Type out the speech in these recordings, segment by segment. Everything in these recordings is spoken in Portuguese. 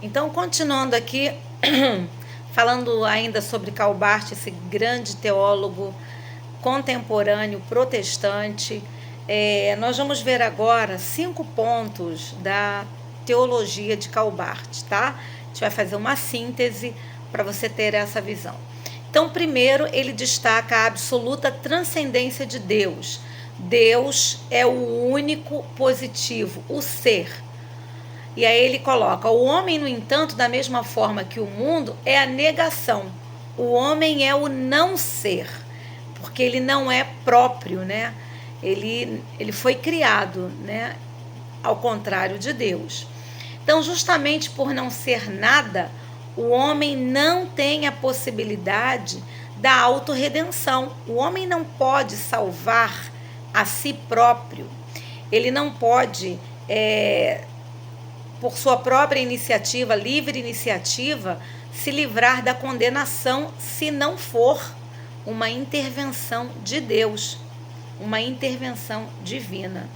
Então, continuando aqui, falando ainda sobre Karl Barth, esse grande teólogo contemporâneo protestante, nós vamos ver agora 5 pontos da teologia de Karl Barth, tá? A gente vai fazer uma síntese para você ter essa visão. Então, primeiro, ele destaca a absoluta transcendência de Deus. Deus é o único positivo, o ser. E aí ele coloca: o homem, no entanto, da mesma forma que o mundo, é a negação. O homem é o não ser, porque ele não é próprio, né? Ele foi criado, né? Ao contrário de Deus. Então, justamente por não ser nada, o homem não tem a possibilidade da autorredenção. O homem não pode salvar a si próprio. Ele não pode, por sua própria iniciativa, livre iniciativa, se livrar da condenação, se não for uma intervenção de Deus, uma intervenção divina.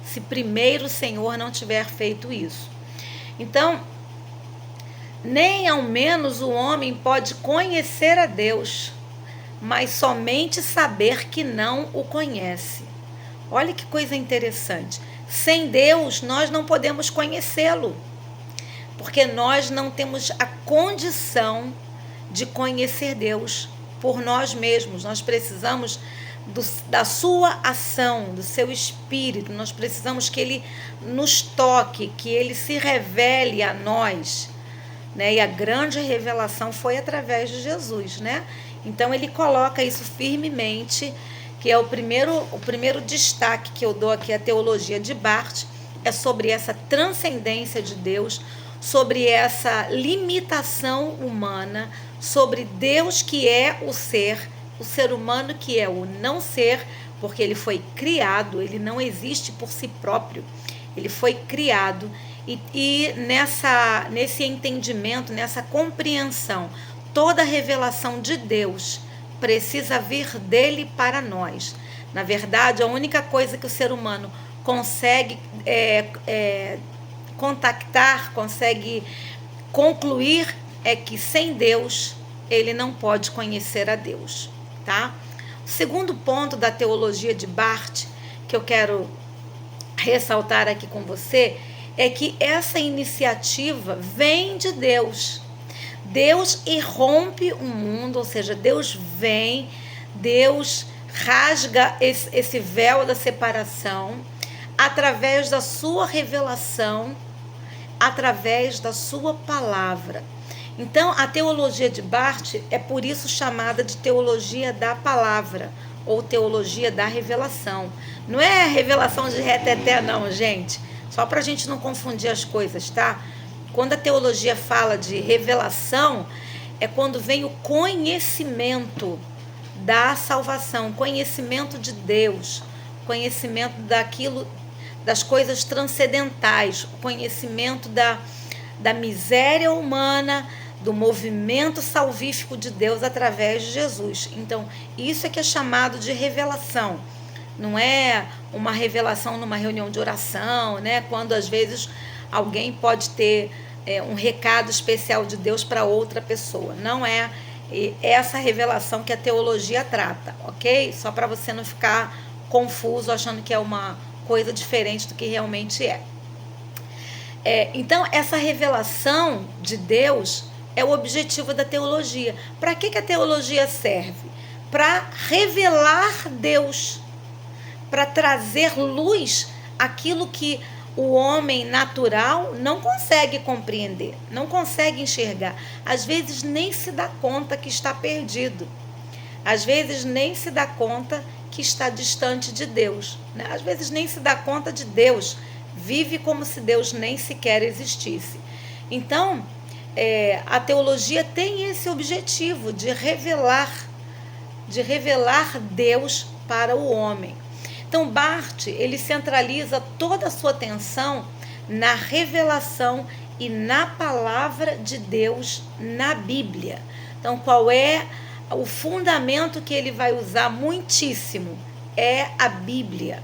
Se primeiro o Senhor não tiver feito isso. Então, nem ao menos o homem pode conhecer a Deus, mas somente saber que não o conhece. Olha que coisa interessante. Sem Deus, nós não podemos conhecê-lo, porque nós não temos a condição de conhecer Deus por nós mesmos. Nós precisamos da sua ação, do seu espírito. Nós precisamos que ele nos toque, que ele se revele a nós, né? E a grande revelação foi através de Jesus, né? Então ele coloca isso firmemente, que é o primeiro destaque que eu dou aqui à teologia de Barth, é sobre essa transcendência de Deus, sobre essa limitação humana, sobre Deus que é o ser humano que é o não ser, porque ele foi criado, ele não existe por si próprio, ele foi criado, e nesse entendimento, nessa compreensão, toda a revelação de Deus precisa vir dele para nós. Na verdade, a única coisa que o ser humano consegue contactar, consegue concluir, é que sem Deus ele não pode conhecer a Deus, tá? O segundo ponto da teologia de Barth, que eu quero ressaltar aqui com você, é que essa iniciativa vem de Deus. Deus irrompe o mundo, ou seja, Deus vem, Deus rasga esse véu da separação através da sua revelação, através da sua palavra. Então, a teologia de Barth é por isso chamada de teologia da palavra, ou teologia da revelação. Não é revelação de reteté, não, gente. Só para a gente não confundir as coisas, tá? Quando a teologia fala de revelação, é quando vem o conhecimento da salvação, conhecimento de Deus, conhecimento das coisas transcendentais, conhecimento da miséria humana, do movimento salvífico de Deus através de Jesus. Então, isso é que é chamado de revelação. Não é uma revelação numa reunião de oração, né? Quando às vezes alguém pode ter um recado especial de Deus para outra pessoa. Não é essa revelação que a teologia trata, ok? Só para você não ficar confuso achando que é uma coisa diferente do que realmente é. Então, essa revelação de Deus é o objetivo da teologia. Para que a teologia serve? Para revelar Deus, para trazer luz àquilo que o homem natural não consegue compreender, não consegue enxergar. Às vezes nem se dá conta que está perdido. Às vezes nem se dá conta que está distante de Deus, né? Às vezes nem se dá conta de Deus, vive como se Deus nem sequer existisse. Então, a teologia tem esse objetivo de revelar Deus para o homem. Então, Barth, ele centraliza toda a sua atenção na revelação e na palavra de Deus na Bíblia. Então, qual é o fundamento que ele vai usar muitíssimo? É a Bíblia.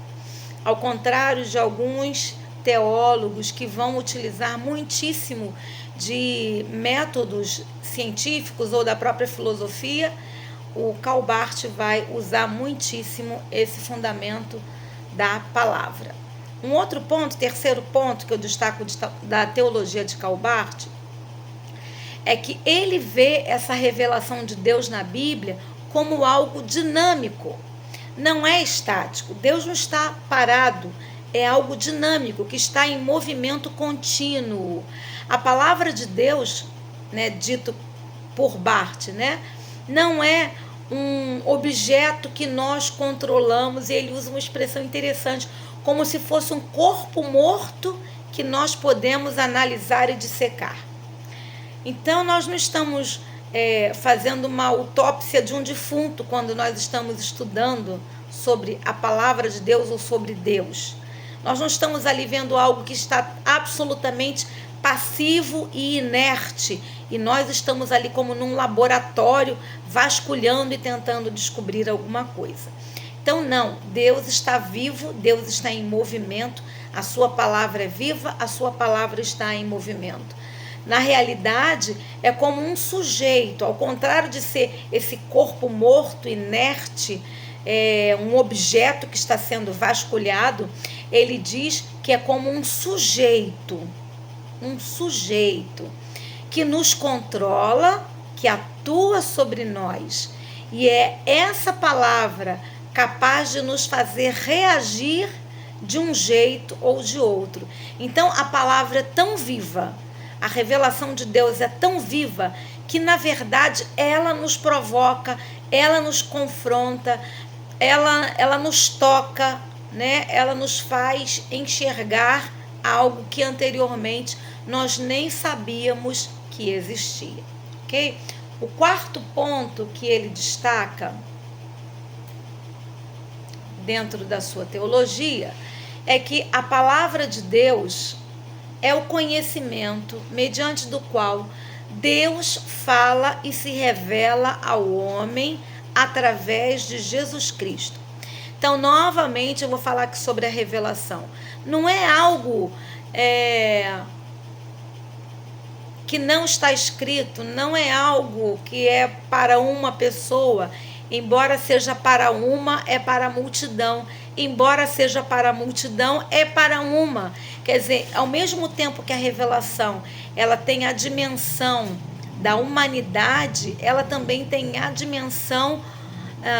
Ao contrário de alguns teólogos que vão utilizar muitíssimo de métodos científicos ou da própria filosofia, o Karl Barth vai usar muitíssimo esse fundamento da palavra. Um outro ponto, terceiro ponto que eu destaco da teologia de Karl Barth, é que ele vê essa revelação de Deus na Bíblia como algo dinâmico, não é estático. Deus não está parado, é algo dinâmico, que está em movimento contínuo. A palavra de Deus, né, dito por Barth, né, não é um objeto que nós controlamos, e ele usa uma expressão interessante, como se fosse um corpo morto que nós podemos analisar e dissecar. Então, nós não estamos fazendo uma autópsia de um defunto quando nós estamos estudando sobre a palavra de Deus ou sobre Deus. Nós não estamos ali vendo algo que está absolutamente passivo e inerte, e nós estamos ali como num laboratório vasculhando e tentando descobrir alguma coisa. Então não, Deus está vivo, Deus está em movimento, a sua palavra é viva, a sua palavra está em movimento. Na realidade, é como um sujeito, ao contrário de ser esse corpo morto, inerte, um objeto que está sendo vasculhado, ele diz que é como um sujeito que nos controla, que atua sobre nós. E é essa palavra capaz de nos fazer reagir de um jeito ou de outro. Então, a palavra é tão viva, a revelação de Deus é tão viva, que, na verdade, ela nos provoca, ela nos confronta, ela nos toca, né? Ela nos faz enxergar algo que anteriormente nós nem sabíamos que existia, ok? O quarto ponto que ele destaca dentro da sua teologia é que a palavra de Deus é o conhecimento mediante do qual Deus fala e se revela ao homem através de Jesus Cristo. Então, novamente, eu vou falar aqui sobre a revelação. Não é algo que não está escrito, não é algo que é para uma pessoa, embora seja para uma, é para a multidão. Embora seja para a multidão, é para uma. Quer dizer, ao mesmo tempo que a revelação ela tem a dimensão da humanidade, ela também tem a dimensão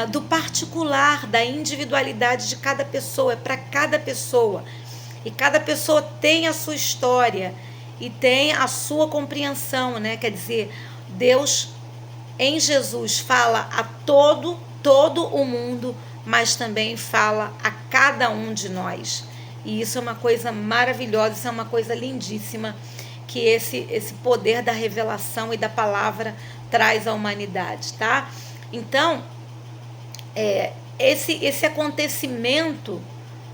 do particular, da individualidade de cada pessoa, é para cada pessoa. E cada pessoa tem a sua história e tem a sua compreensão, né? Quer dizer, Deus em Jesus fala a todo o mundo, mas também fala a cada um de nós. E isso é uma coisa maravilhosa, isso é uma coisa lindíssima que esse poder da revelação e da palavra traz à humanidade, tá? Então, esse acontecimento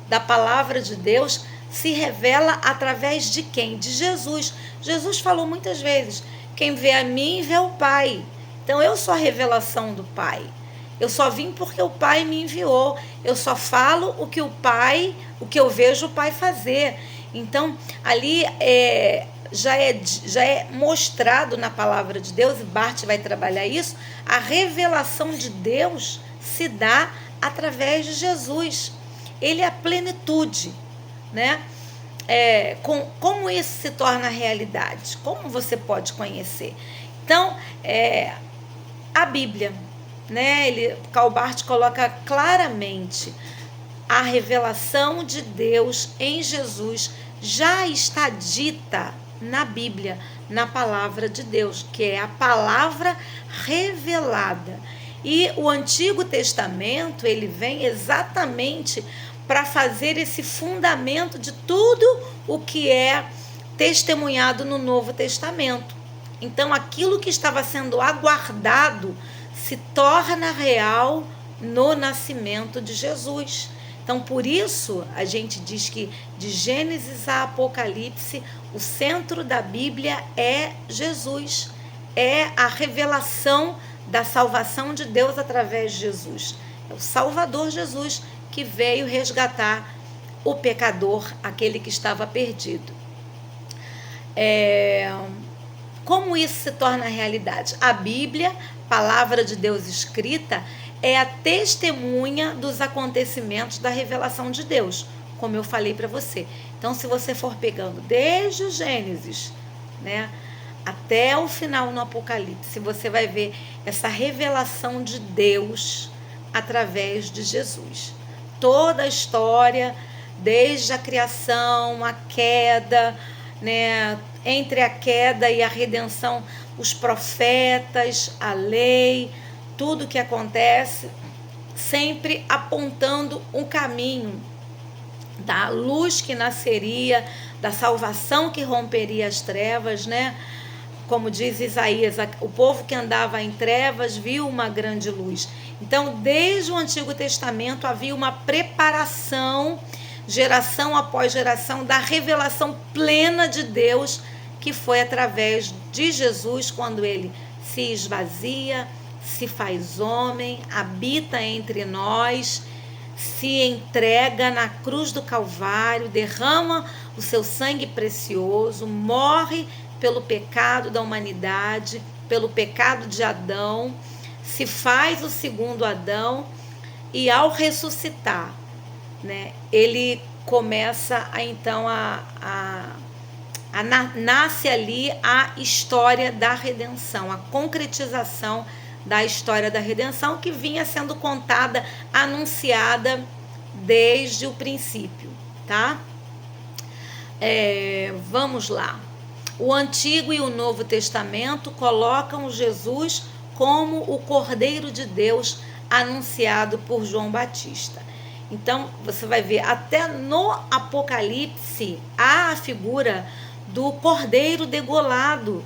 da palavra de Deus se revela através de quem? De Jesus. Jesus falou muitas vezes, quem vê a mim vê o Pai. Então, eu sou a revelação do Pai. Eu só vim porque o Pai me enviou. Eu só falo o que eu vejo o Pai fazer. Então, ali já é mostrado na palavra de Deus, e Barth vai trabalhar isso, a revelação de Deus se dá através de Jesus. Ele é a plenitude, né? Como isso se torna realidade? Como você pode conhecer? Então, a Bíblia, né? Karl Barth coloca claramente a revelação de Deus em Jesus já está dita na Bíblia, na palavra de Deus, que é a palavra revelada. E o Antigo Testamento, ele vem exatamente para fazer esse fundamento de tudo o que é testemunhado no Novo Testamento. Então, aquilo que estava sendo aguardado se torna real no nascimento de Jesus. Então, por isso, a gente diz que de Gênesis a Apocalipse, o centro da Bíblia é Jesus. É a revelação da salvação de Deus através de Jesus. É o Salvador Jesus que veio resgatar o pecador, aquele que estava perdido. Como isso se torna realidade? A Bíblia, palavra de Deus escrita, é a testemunha dos acontecimentos da revelação de Deus, como eu falei para você. Então, se você for pegando desde o Gênesis, né, até o final no Apocalipse, você vai ver essa revelação de Deus através de Jesus. Toda a história, desde a criação, a queda, né, entre a queda e a redenção, os profetas, a lei, tudo que acontece, sempre apontando um caminho da luz que nasceria, da salvação que romperia as trevas, né? Como diz Isaías, o povo que andava em trevas viu uma grande luz. Então, desde o Antigo Testamento havia uma preparação, geração após geração, da revelação plena de Deus, que foi através de Jesus, quando ele se esvazia, se faz homem, habita entre nós, se entrega na cruz do Calvário, derrama o seu sangue precioso, morre pelo pecado da humanidade, pelo pecado de Adão, se faz o segundo Adão, e ao ressuscitar, né, ele começa nasce ali a história da redenção, a concretização da história da redenção, que vinha sendo contada, anunciada desde o princípio, tá? Vamos lá. O Antigo e o Novo Testamento colocam Jesus como o Cordeiro de Deus anunciado por João Batista. Então, você vai ver, até no Apocalipse, há a figura do Cordeiro degolado,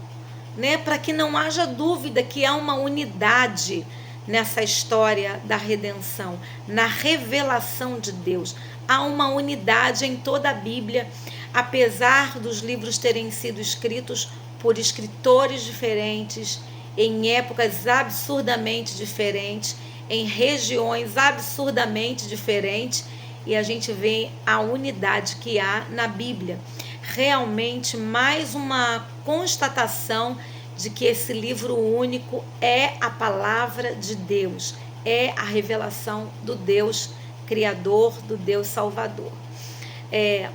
né? Para que não haja dúvida que há uma unidade nessa história da redenção, na revelação de Deus. Há uma unidade em toda a Bíblia, apesar dos livros terem sido escritos por escritores diferentes, em épocas absurdamente diferentes, em regiões absurdamente diferentes, e a gente vê a unidade que há na Bíblia. Realmente, mais uma constatação de que esse livro único é a palavra de Deus, é a revelação do Deus Criador, do Deus Salvador.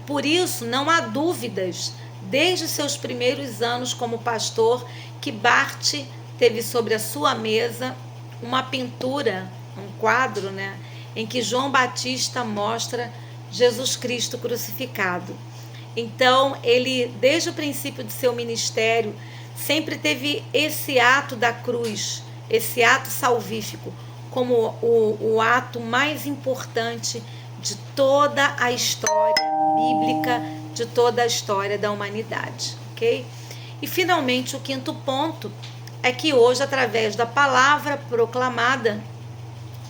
Por isso, não há dúvidas, desde os seus primeiros anos como pastor, que Bart teve sobre a sua mesa uma pintura, um quadro, né, em que João Batista mostra Jesus Cristo crucificado. Então, ele, desde o princípio de seu ministério, sempre teve esse ato da cruz, esse ato salvífico, como o ato mais importante de toda a história bíblica, de toda a história da humanidade, ok? E, finalmente, o quinto ponto é que hoje, através da palavra proclamada,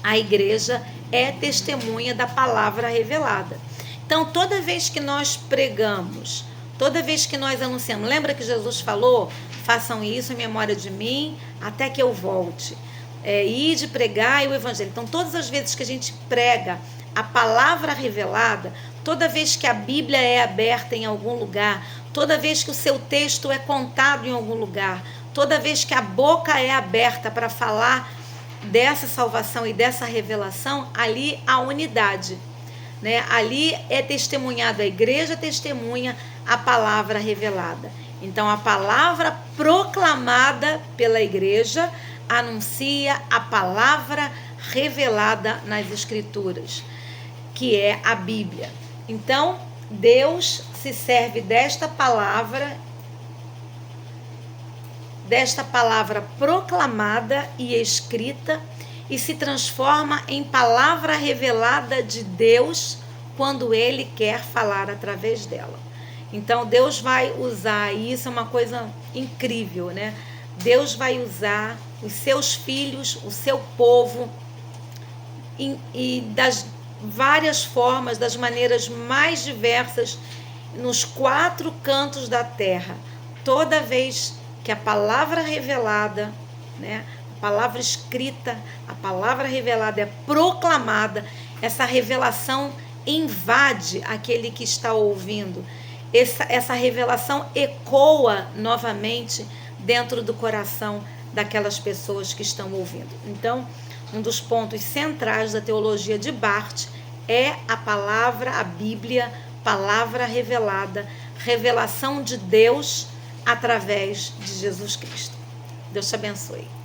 a igreja é testemunha da palavra revelada. Então, toda vez que nós pregamos, toda vez que nós anunciamos, lembra que Jesus falou, façam isso em memória de mim, até que eu volte. Ide pregar o evangelho. Então, todas as vezes que a gente prega a palavra revelada, toda vez que a Bíblia é aberta em algum lugar, toda vez que o seu texto é contado em algum lugar, toda vez que a boca é aberta para falar dessa salvação e dessa revelação, ali há unidade, né? Ali é testemunhado, a igreja testemunha a palavra revelada. Então, a palavra proclamada pela igreja anuncia a palavra revelada nas Escrituras, que é a Bíblia. Então, Deus se serve desta palavra proclamada e escrita, e se transforma em palavra revelada de Deus quando Ele quer falar através dela. Então, Deus vai usar, e isso é uma coisa incrível, né? Deus vai usar os seus filhos, o seu povo, e das várias formas, das maneiras mais diversas, nos 4 cantos da terra. Toda vez que a palavra revelada, né, a palavra escrita, a palavra revelada é proclamada, essa revelação invade aquele que está ouvindo. Essa revelação ecoa novamente dentro do coração daquelas pessoas que estão ouvindo. Então, um dos pontos centrais da teologia de Barth é a palavra, a Bíblia, palavra revelada, revelação de Deus através de Jesus Cristo. Deus te abençoe.